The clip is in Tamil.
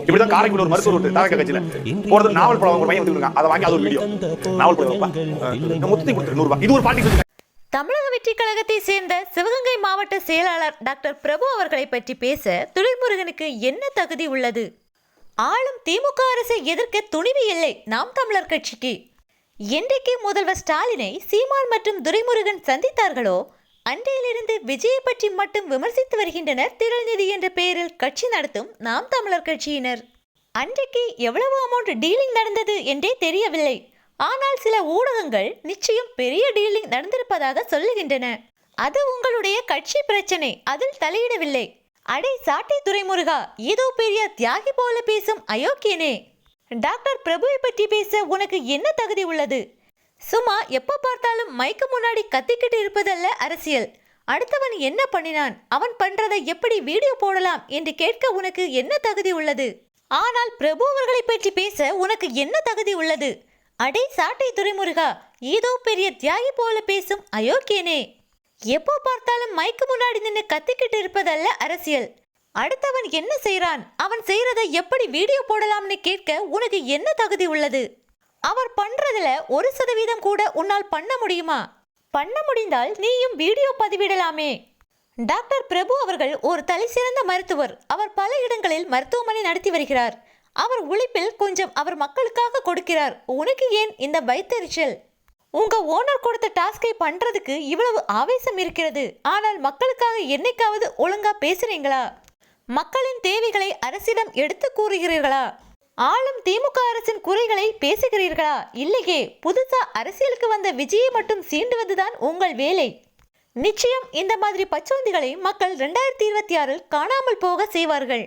இப்படிதான் காரைக்குடி ஒரு மருத்துவர் தாரக கட்சியில போறது நாவல் பழம் ஒரு பையன் வந்துருக்காங்க. அதை வாங்கி அது ஒரு வீடியோ நாவல் பழம் மொத்தத்தை கொடுத்துரு ₹100. இது ஒரு பாட்டி. தமிழக வெற்றி கழகத்தை சேர்ந்த சிவகங்கை மாவட்ட செயலாளர் டாக்டர் பிரபு அவர்களை பற்றி பேச துரைமுருகனுக்கு என்ன தகுதி உள்ளது? ஆளும் திமுக அரசை எதிர்க்க துணிவு இல்லை நாம் தமிழர் கட்சிக்கு. என்றைக்கு முதல்வர் ஸ்டாலினை சீமான் மற்றும் துரைமுருகன் சந்தித்தார்களோ அன்றையிலிருந்து விஜயை பற்றி மட்டும் விமர்சித்து வருகின்றனர் திரள்நிதி என்ற பெயரில் கட்சி நடத்தும் நாம் தமிழர் கட்சியினர். அன்றைக்கு எவ்வளவு அமௌண்ட் டீலிங் நடந்தது என்றே தெரியவில்லை. ஆனால் சில ஊடகங்கள் நிச்சயம் பெரிய டீலிங் நடந்திருப்பதாக சொல்லுகின்றன. அது உங்களுடைய கட்சி பிரச்சனை, அதில் தலையிடவில்லை. அடை சாட்டை துரைமுருகா, ஏதோ பெரிய தியாகி போல பேசும் அயோக்கியனே. டாக்டர் பிரபுவை பற்றி பேச உனக்கு என்ன தகுதி உள்ளது? சும்மா எப்ப பார்த்தாலும் மைக்கு முன்னாடி கத்திக்கிட்டு இருப்பதல்ல அரசியல். அடுத்தவன் என்ன பண்ணினான், அவன் பண்றதை எப்படி வீடியோ போடலாம் என்று கேட்க உனக்கு என்ன தகுதி உள்ளது? ஆனால் பிரபு அவர்களை பற்றி பேச உனக்கு என்ன தகுதி உள்ளது? அடே சாட்டை துரைமுருகா, ஏதோ பெரிய தியாகி போல பேசும் அயோக்கியனே. எப்போ பார்த்தாலும் மைக்கு முன்னாடி நின்று கத்திக்கிட்டு இருப்பதல்ல அரசியல். அடுத்தவன் என்ன செய்யறான், அவன் செய்யறதை எப்படி வீடியோ போடலாம்னு கேட்க உனக்கு என்ன தகுதி உள்ளது? அவர் பண்றதுல 1% கூட உன்னால் பண்ண முடியுமா? பண்ண முடிந்தால் நீயும் வீடியோ பதிவிடலாமே. டாக்டர் பிரபு அவர்கள் ஒரு தலை சிறந்த மருத்துவர். அவர் பல இடங்களில் மருத்துவமனை நடத்தி வருகிறார். அவர் உழைப்பில் கொஞ்சம் அவர் மக்களுக்காக கொடுக்கிறார். உனக்கு ஏன் இந்த வைத்தறிச்சல்? உங்க ஓனர் கொடுத்த டாஸ்கை பண்றதுக்கு இவ்வளவு ஆவேசம் இருக்கிறது. ஆனால் மக்களுக்காக என்னைக்காவது ஒழுங்கா பேசுறீங்களா? மக்களின் தேவைகளை அரசிடம் எடுத்து கூறுகிறீர்களா? ஆளும் திமுக அரசின் குறைகளை பேசுகிறீர்களா? இல்லையே, புதுசா அரசியலுக்கு வந்த விஜயை மட்டும் சீண்டுவதுதான் உங்கள் வேலை. நிச்சயம் இந்த மாதிரி பச்சோந்திகளை மக்கள் 2026 காணாமல் போக செய்வார்கள்.